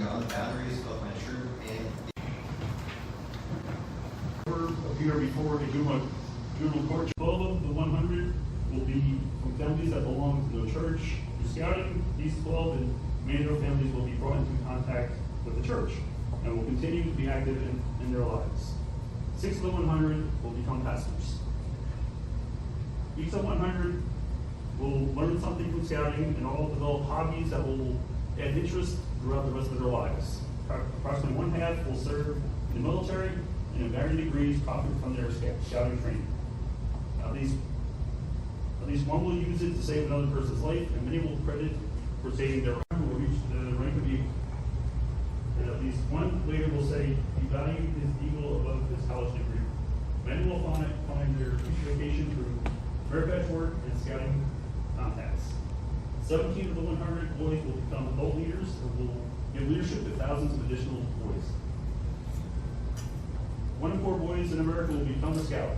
beyond the boundaries of my troop and appear before the juvenile court. 12 of the 100 will be from families that belong to the church. Through scouting, these 12 and many of their families will be brought into contact with the church and will continue to be active in their lives. 6 of the 100 will become pastors. Each of the 100 will learn something from scouting and all develop hobbies that will add interest throughout the rest of their lives. Approximately one half will serve in the military and in varying degrees profit from their scouting training. At least one will use it to save another person's life, and many will credit for saving their own, will reach the rank of eagle. And at least one leader will say he valued his eagle above his college degree. Many will find their appreciation through Fairfax work and scouting contacts. 17 of the 100 boys will become adult leaders or will give leadership to thousands of additional boys. 1 in 4 boys in America will become a scout.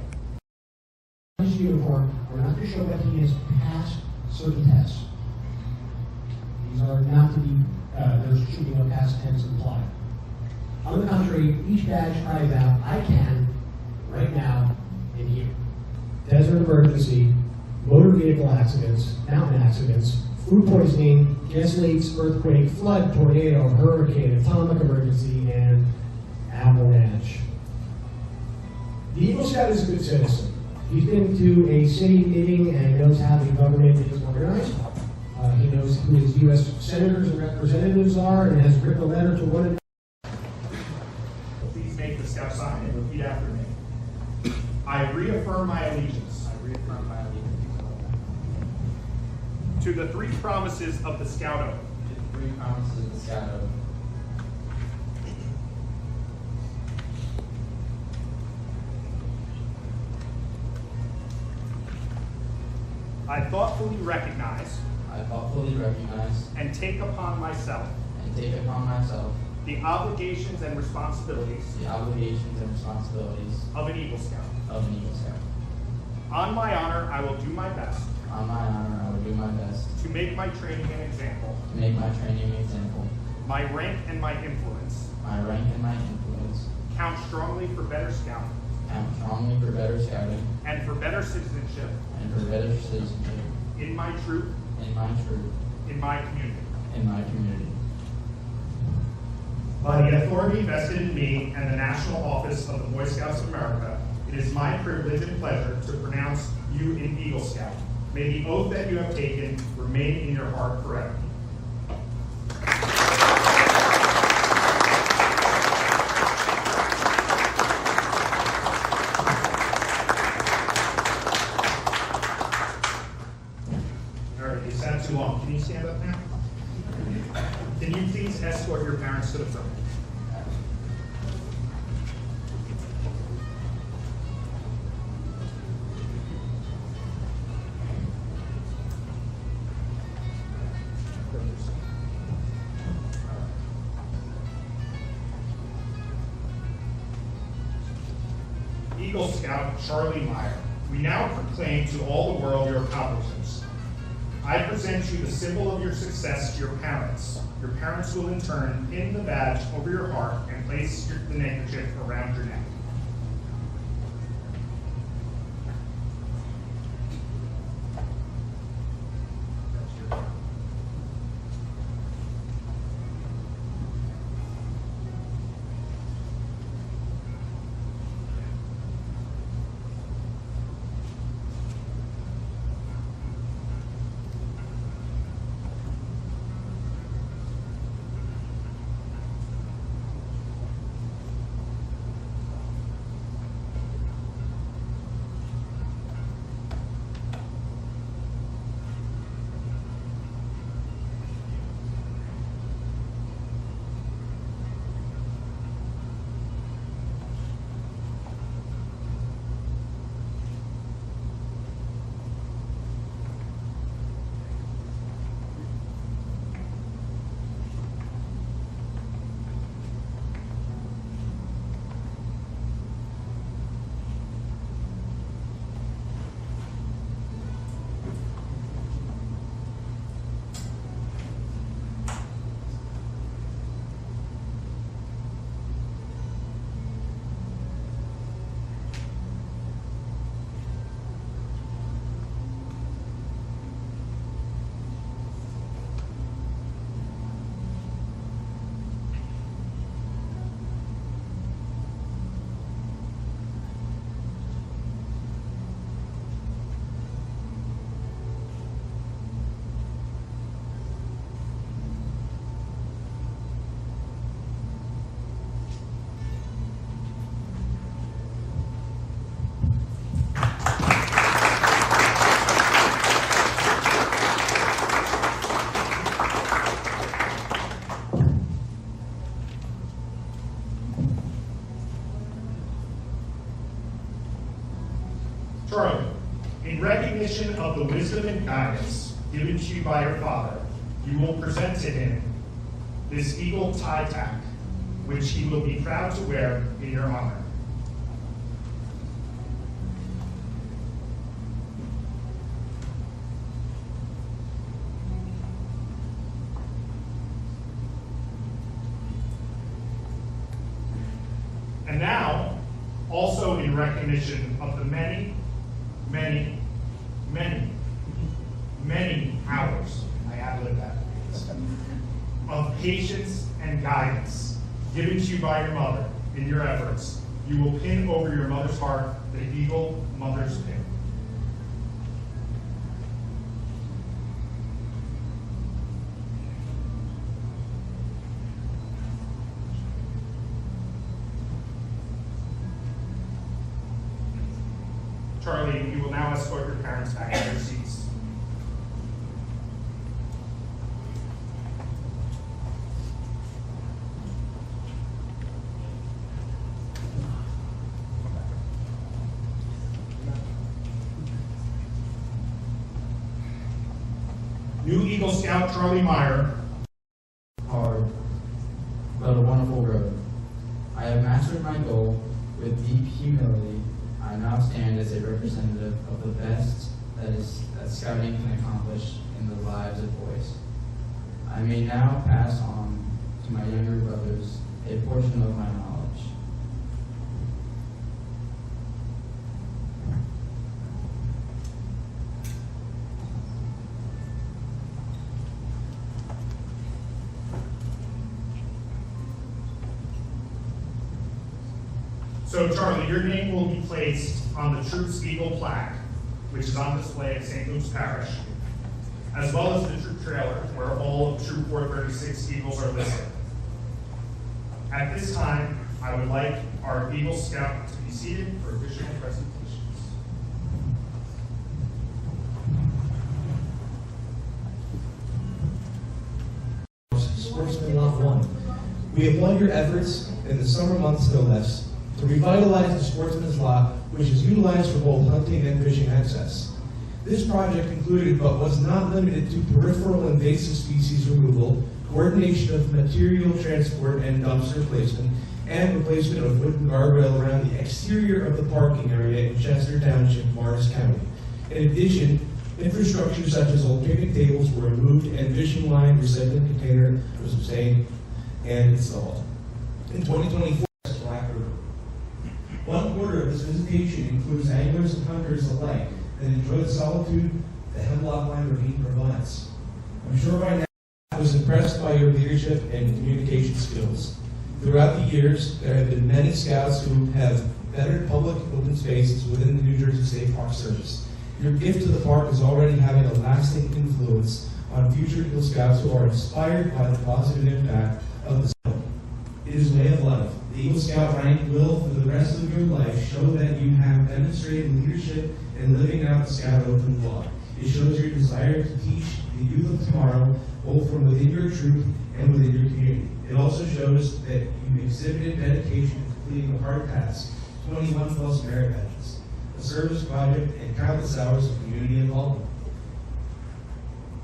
His uniform are not to show that he has passed certain tests. These are not to be, there should be no past tense implied. On the contrary, each badge cries out, I can, right now, and here. Desert emergency, motor vehicle accidents, mountain accidents, food poisoning, gas leaks, earthquake, flood, tornado, hurricane, atomic emergency, and avalanche. The Eagle Scout is a good citizen. He's been to a city meeting and knows how the government is organized. He knows who his U.S. senators and representatives are and has written a letter to one of them. Please make the Scout sign and repeat after me. I reaffirm my allegiance. I reaffirm my allegiance To the 3 promises of the Scout Oath. to the 3 promises of the Scout Oath. I thoughtfully recognize I thoughtfully recognize and take upon myself and take upon myself the obligations and responsibilities the obligations and responsibilities of an Eagle Scout. of an Eagle Scout. On my honor, I will do my best On my honor, I will do my best to make my training an example, to make my training an example, my rank and my influence my rank and my influence, count strongly for better scouting count strongly for better scouting and for better citizenship and for better citizenship in my troop, in my troop, in my community. in my community. By the authority vested in me and the National Office of the Boy Scouts of America, it is my privilege and pleasure to pronounce you an Eagle Scout. May the oath that you have taken remain in your heart forever. All right, you sat too long. Can you stand up now? Can you please escort your parents to the front? Eagle Scout Charlie Meyer, we now proclaim to all the world your accomplishments. I present you the symbol of your success to your parents. Your parents will in turn pin the badge over your heart and place the neckerchief around your neck. Charlie, in recognition of the wisdom and guidance given to you by your father, you will present to him this eagle tie tack, which he will be proud to wear in your honor. And now, also in recognition of the many hours, I have lived that, of patience and guidance given to you by your mother in your efforts, you will pin over your mother's heart the eagle mother's pin. Charlie, you will now escort your parents back to their seats. New Eagle Scout Charlie Meyer. Hard, but a wonderful road. I have mastered my goal with deep humility. I now stand as a representative of the best that scouting can accomplish in the lives of boys. I may now pass on to my younger brothers a portion of my knowledge. So Charlie, your name will be placed on the Troop's Eagle plaque, which is on display at St. Luke's Parish, as well as the troop trailer, where all of Troop 436 Eagles are listed. At this time, I would like our Eagle Scout to be seated for official presentations. Sportsman Lot 1. We applaud your efforts in the summer months no less to revitalize the Sportsman's Lot, which is utilized for both hunting and fishing access. This project included, but was not limited to, peripheral invasive species removal, coordination of material transport and dumpster placement, and replacement of wooden guardrail around the exterior of the parking area in Chester Township, Morris County. In addition, infrastructure such as old picnic tables were removed and fishing line recycling container was obtained and installed. In 2024, Black River. 1/4 of this visitation includes anglers and hunters alike that enjoy the solitude the Hemlock Line Ravine provides. I'm sure by now I was impressed by your leadership and communication skills. Throughout the years, there have been many scouts who have bettered public open spaces within the New Jersey State Park Service. Your gift to the park is already having a lasting influence on future Eagle Scouts who are inspired by the positive impact of the Scout. It is a way of life. The Eagle Scout rank will, for the rest of your life, show that you have demonstrated leadership in living out the Scout oath and law. It shows your desire to teach the youth of tomorrow, both from within your troop and within your community. It also shows that you exhibited dedication to completing the hard task, 21 plus merit badges, a service project, and countless hours of community involvement.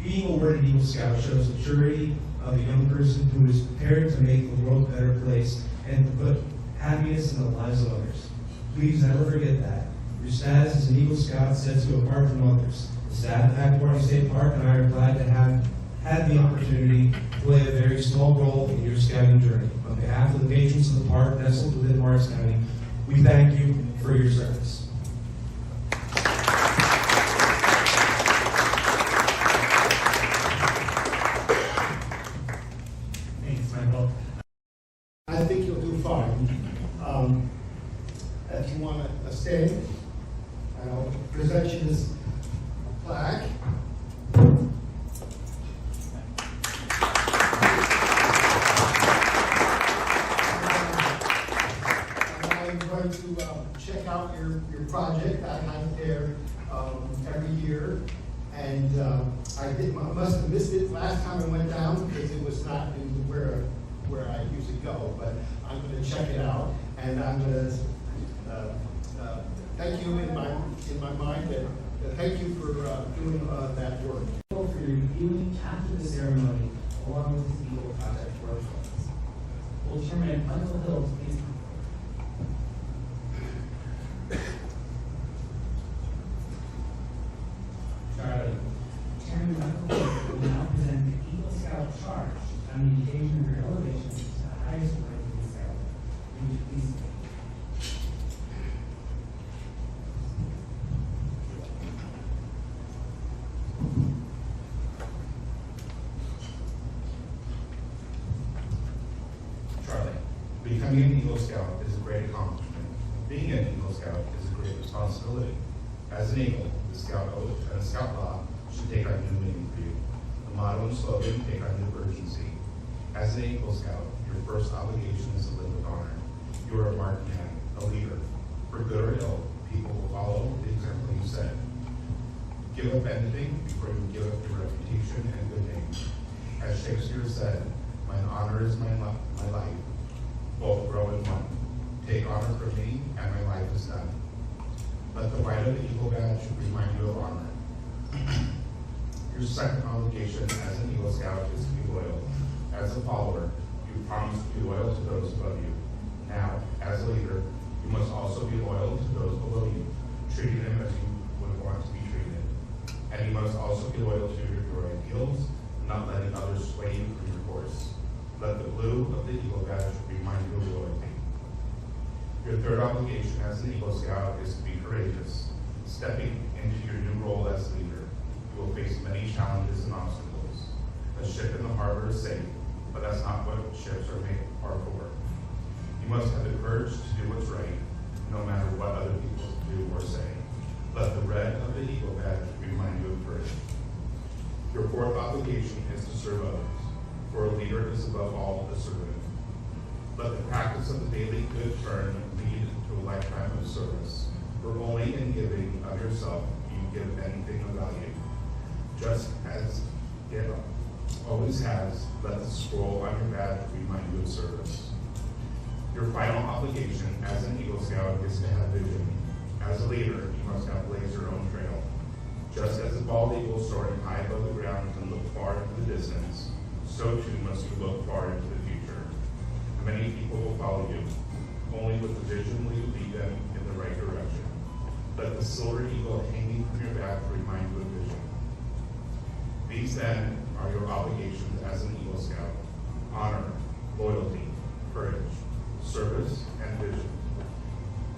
Being awarded Eagle Scout shows maturity of a young person who is prepared to make the world a better place and to put happiness in the lives of others. Please never forget that. Your status as an Eagle Scout sets you apart from others. The staff at Hackwater State Park and I are glad to have had the opportunity to play a very small role in your scouting journey. On behalf of the patrons of the park nestled within Morris County, we thank you for your service. Thanks, Michael. I think you'll do fine. If you want to stay, I'll present you this plaque. I'm going to check out your project. I have there every year, and I must have missed it last time I went down because it was not in where I usually go. But I'm going to check it out, and I'm going to thank you in my mind, and thank you for doing that work. For your reviewing after the ceremony, along with the Eagle Project workshops. Will Chairman Michael Hill please come? Charlie. Chairman Michael Hill will now present the Eagle Scout charge on the occasion of your elevation to the highest rank of the Scout. Will you please stand? Charlie, becoming an Eagle Scout is a great accomplishment. Being an Eagle Scout is a great responsibility. As an Eagle, the Scout oath and the Scout law should take on new meaning for you. The motto and slogan take on new urgency. As an Eagle Scout, your first obligation is to live with honor. You are a marked man, a leader. For good or ill, people will follow the example you set. Give up anything before you give up your reputation and good name. As Shakespeare said, "Mine honor is my life, both grow in one. Take honor from me, and my life is done." Let the white of the Eagle badge remind you of honor. Your second obligation as an Eagle Scout is to be loyal. As a follower, you promise to be loyal to those above you. Now, as a leader, you must also be loyal to those below you, treating them as you would want to be treated. And you must also be loyal to your ideals, not letting others sway you from your course. Let the blue of the Eagle badge remind you of loyalty. Your third obligation as an Eagle Scout is to be courageous. Stepping into your new role as leader, you will face many challenges and obstacles. A ship in the harbor is safe, but that's not what ships are for. You must have the courage to do what's right, no matter what other people do or say. Let the red of the Eagle badge remind you of courage. Your fourth obligation is to serve others, for a leader is above all a servant. Let the practice of the daily good turn lead to a lifetime of service, for only in giving of yourself do you give anything of value. Just as it always has, let the scroll on your badge remind you of service. Your final obligation as an Eagle Scout is to have vision. As a leader, you must have blazed your own trail. Just as a bald eagle soaring high above the ground can look far into the distance, so too must you look far into the future. Many people will follow you. Only with the vision will you lead them in the right direction. Let the silver eagle hanging from your back remind you of vision. These then are your obligations as an Eagle Scout: honor, loyalty, courage, service, and vision.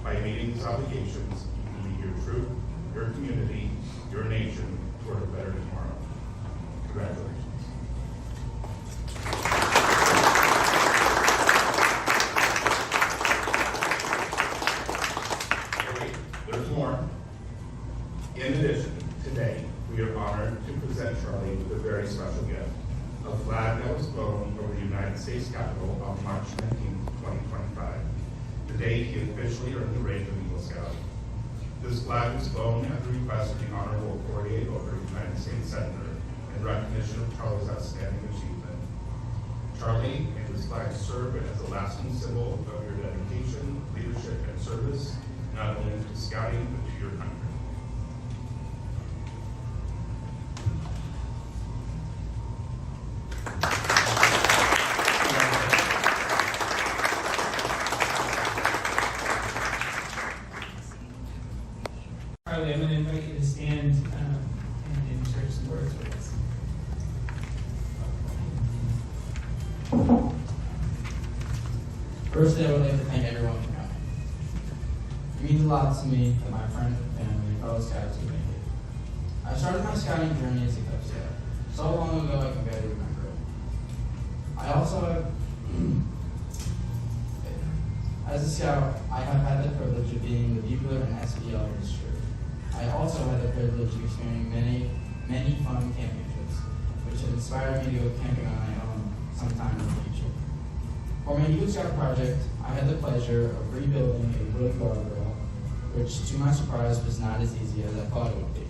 By meeting these obligations, you can lead your troop, your community, your nation toward a better tomorrow. Congratulations. There's more. In addition, today, we are honored to present Charlie with a very special gift, a flag that was flown over the United States Capitol on March 19, 2025, the day he officially earned the rank of Eagle Scout. This flag was flown at the request of the Honorable Corey Over, United States Senator, in recognition of Charlie's outstanding achievement. Charlie and this flag serve as a lasting symbol of your dedication, leadership, and service, not only to scouting, but to your country. Charlie, I'm going to invite you to stand and share some words with us. Firstly, I would like to thank everyone for coming. It means a lot to me that my friends and family and fellow scouts have made it. I started my scouting journey as a Cub Scout. So long ago I can barely remember it. I also have, as a scout, I have had the privilege of being the bugler and SBL instructor. I also had the privilege of experiencing many fun camping trips, which have inspired me to go camping on my own sometime in the future. For my Eagle Scout project, I had the pleasure of rebuilding a wood guardrail, which to my surprise was not as easy as I thought it would be.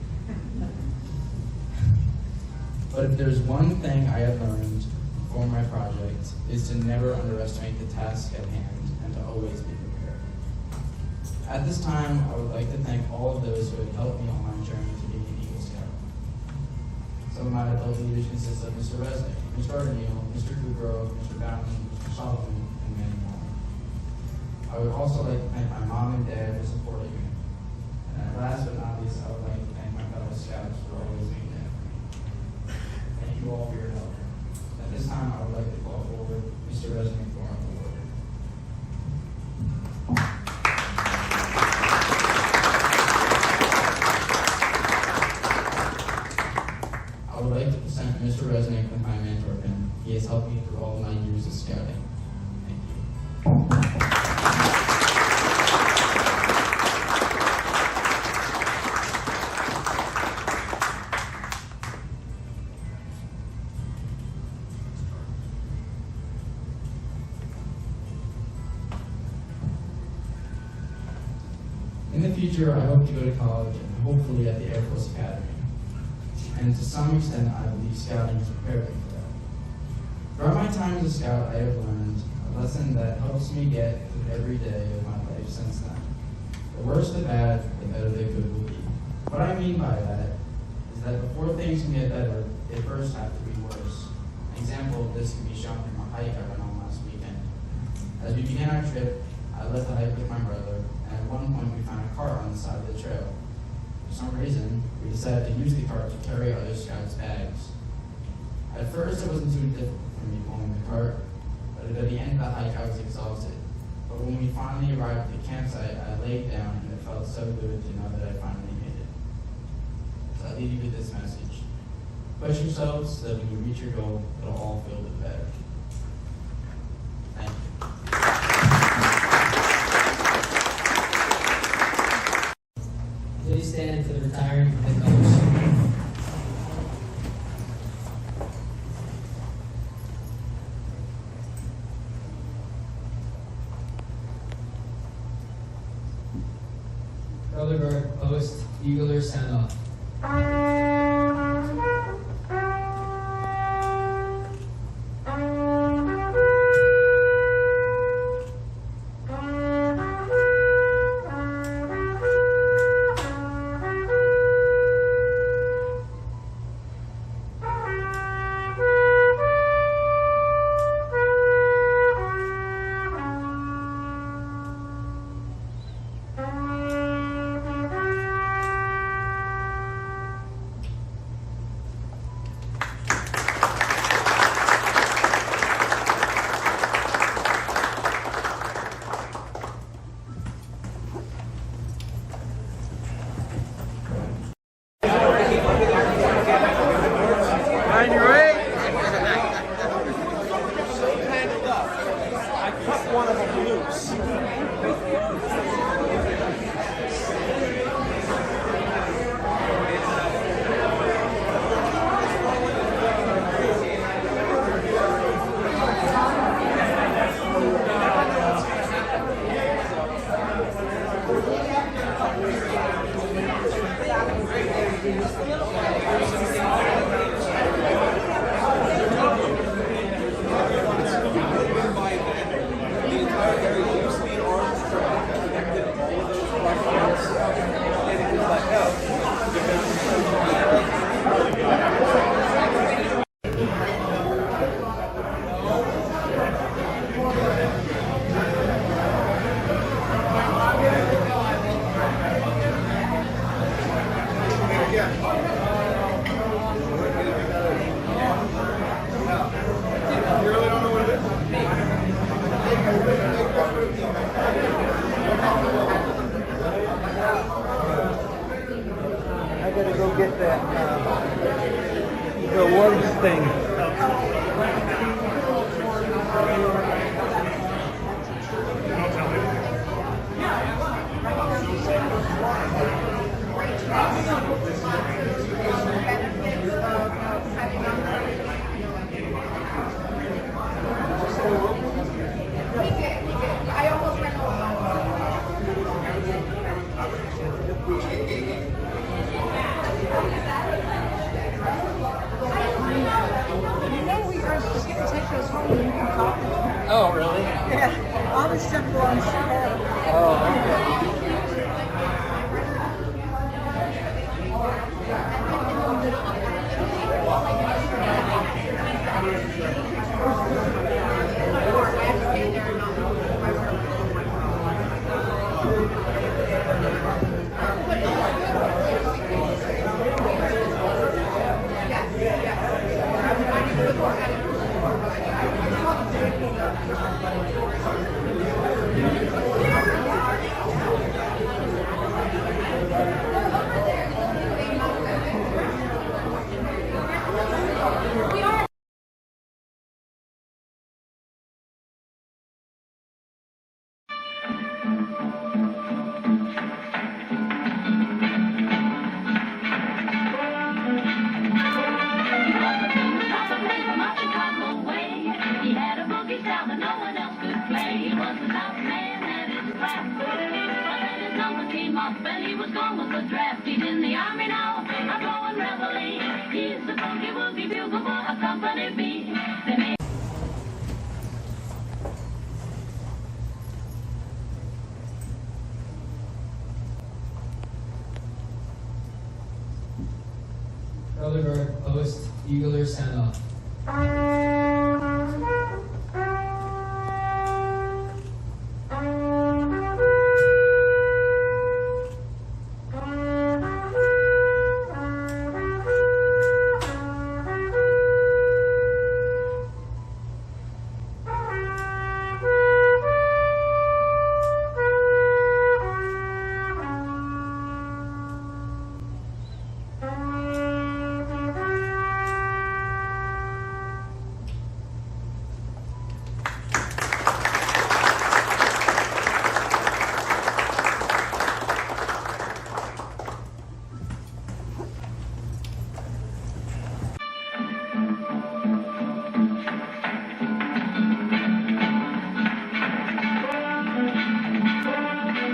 But if there's one thing I have learned for my project, is to never underestimate the task at hand and to always be prepared. At this time, I would like to thank all of those who have helped me on my journey to being an Eagle Scout. Some of my adult leaders consist of Mr. Resnick, Mr. O'Neill, Mr. Kugro, Mr. Bowden, Mr. Solomon, and many more. I would also like to thank my mom and dad for supporting me. And last but not least, I would like to thank my fellow scouts for always being there for me. Thank you all for your help. At this time, I would like to call forward Mr. Resnick for our award. I would like to present Mr. Resnick with my mentor pin. He has helped me through all my years of scouting. Thank you. In the future, I hope to go to college and hopefully at the Air Force Academy. And to some extent, I believe scouting has prepared me for that. Throughout my time as a scout, I have learned a lesson that helps me get through every day of my life since then. The worse the bad, the better the good will be. What I mean by that is that before things can get better, they first have to be worse. An example of this can be shown from a hike I went on last weekend. As we began our trip, I led the hike with my brother, and at one point we found a cart on the side of the trail. For some reason, we decided to use the cart to carry other scouts' bags. At first, it wasn't too difficult for me pulling the cart, but at the end of the hike, I was exhausted. But when we finally arrived at the campsite, I laid down, and it felt so good to know that I finally made it. So I leave you with this message. Push yourselves so that when you reach your goal, it'll all feel a bit better. Thank you. Please stand for the retiring head coach. Rutherford Post, Eagler send off. I gotta go get that, the awards thing. Oh, really? Yeah, all the stuff belongs to her. Oh, okay. He had a boogie style that no one else could play. He was the top man at his class. But then his number came up and he was gone with the draft. He's in the army now, a blowing reveille. He's the boogie woogie bugle boy of Company B. They made Color guard, post, bugler, send off.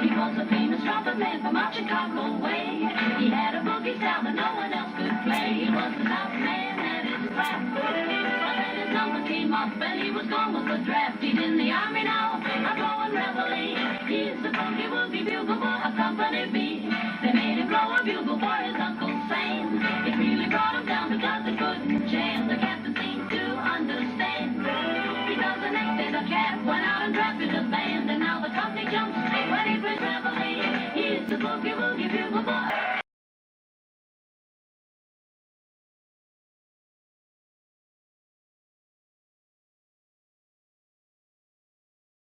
He was a famous trumpet man from out Chicago way. He had a boogie style that no one else could play. He was the top man at his class. But then his number came up and he was gone with the draft. He's in the army now, a blowing reveille. He's the boogie woogie bugle boy of Company B. They made him blow a bugle for his Uncle Sam. It really brought him down because they couldn't jam. The captain seemed to understand. Because the next day the cat went out and drafted a band. And now the company jumps when he plays reveille. He's the boogie woogie